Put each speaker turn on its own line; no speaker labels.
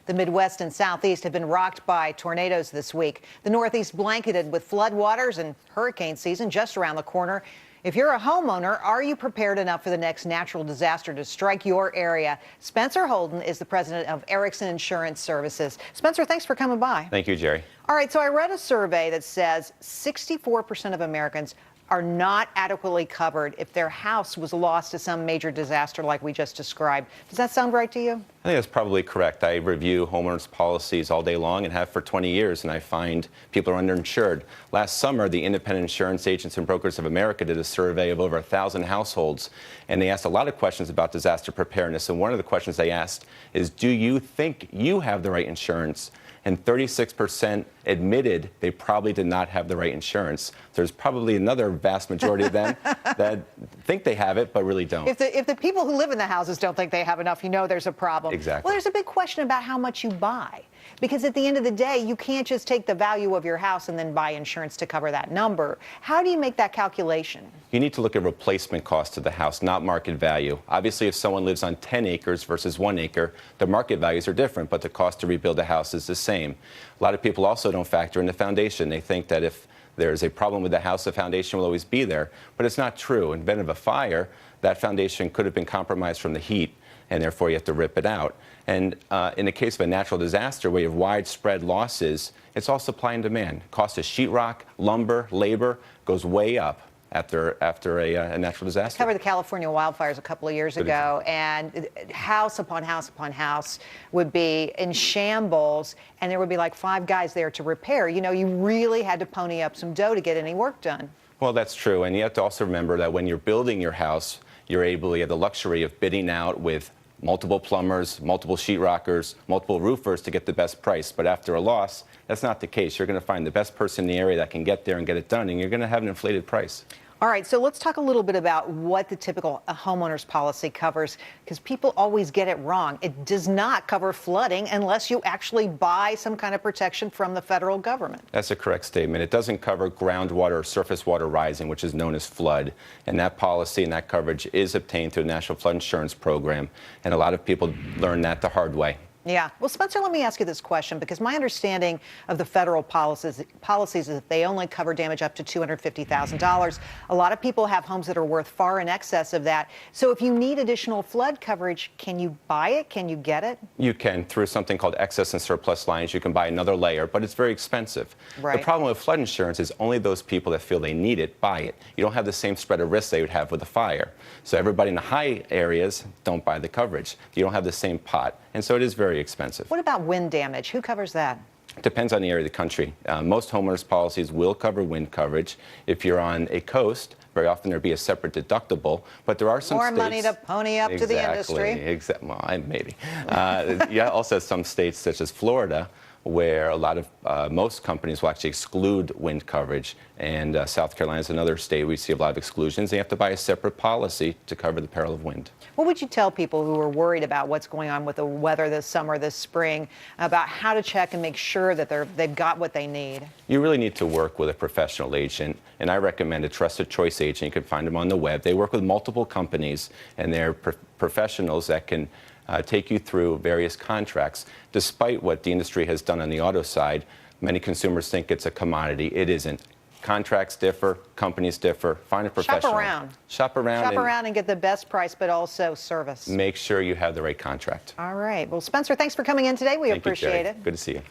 The Midwest and Southeast have been rocked by tornadoes this week. The Northeast blanketed with floodwaters and hurricane season just around the corner. If you're a homeowner, are you prepared enough for the next natural disaster to strike your area? Spencer Houldin is the president of Erickson Insurance Services. Spencer, thanks for coming by.
Thank you, Jerry.
All right, so I read a survey that says 64% of Americans are not adequately covered if their house was lost to some major disaster like we just described. Does that sound right to you?
I think that's probably correct. I review homeowners policies all day long and have for 20 years, and I find people are underinsured. Last summer, the Independent Insurance Agents and Brokers of America did a survey of over 1,000 households, and they asked a lot of questions about disaster preparedness. And one of the questions they asked is, do you think you have the right insurance? And 36% admitted they probably did not have the right insurance. There's probably another vast majority of them that think they have it, but really don't.
If the people who live in the houses don't think they have enough, you know there's a problem.
Exactly.
Well, there's a big question about how much you buy. Because at the end of the day, you can't just take the value of your house and then buy insurance to cover that number. How do you make that calculation?
You need to look at replacement cost of the house, not market value. Obviously, if someone lives on 10 acres versus 1 acre, the market values are different, but the cost to rebuild a house is the same. A lot of people also don't factor in the foundation. They think that if there's a problem with the house, the foundation will always be there. But it's not true. In the event of a fire, that foundation could have been compromised from the heat, and therefore you have to rip it out. And in the case of a natural disaster where you have widespread losses, it's all supply and demand. Cost of sheetrock, lumber, labor goes way up after a natural disaster.
I covered the California wildfires a couple of years ago, and house upon house upon house would be in shambles, and there would be like 5 guys there to repair. You know, you really had to pony up some dough to get any work done.
Well, that's true, and you have to also remember that when you're building your house, you have the luxury of bidding out with multiple plumbers, multiple sheetrockers, multiple roofers to get the best price. But after a loss, that's not the case. You're going to find the best person in the area that can get there and get it done, and you're going to have an inflated price.
All right, so let's talk a little bit about what the typical homeowner's policy covers, because people always get it wrong. It does not cover flooding unless you actually buy some kind of protection from the federal government.
That's a correct statement. It doesn't cover groundwater or surface water rising, which is known as flood. And that policy and that coverage is obtained through the National Flood Insurance Program. And a lot of people learn that the hard way.
Yeah. Well, Spencer, let me ask you this question, because my understanding of the federal policies is that they only cover damage up to $250,000. A lot of people have homes that are worth far in excess of that. So if you need additional flood coverage, can you buy it? Can you get it?
You can. Through something called excess and surplus lines, you can buy another layer, but it's very expensive.
Right.
The problem with flood insurance is only those people that feel they need it buy it. You don't have the same spread of risk they would have with a fire. So everybody in the high areas don't buy the coverage. You don't have the same pot. And so it is very expensive.
What about wind damage? Who covers that?
It depends on the area of the country. Most homeowners policies will cover wind coverage. If you're on a coast, very often there'll be a separate deductible, but there are some
More
states...
money to pony up to the industry.
Exactly. Well, maybe. Yeah, also some states such as Florida, where a lot of most companies will actually exclude wind coverage, and South Carolina is another state we see a lot of exclusions. They have to buy a separate policy to cover the peril of wind.
What would you tell people who are worried about what's going on with the weather this summer, this spring, about how to check and make sure that they've got what they need?
You really need to work with a professional agent, and I recommend a Trusted Choice agent. You can find them on the web. They work with multiple companies, and they're professionals that can take you through various contracts. Despite what the industry has done on the auto side, many consumers think it's a commodity. It isn't. Contracts differ, companies differ. Find a professional.
Shop around.
Shop around.
Shop around and get the best price, but also service.
Make sure you have the right contract.
All right. Well, Spencer, thanks for coming in today. We
Thank you,
appreciate
Jerry.
it.
Good to see you.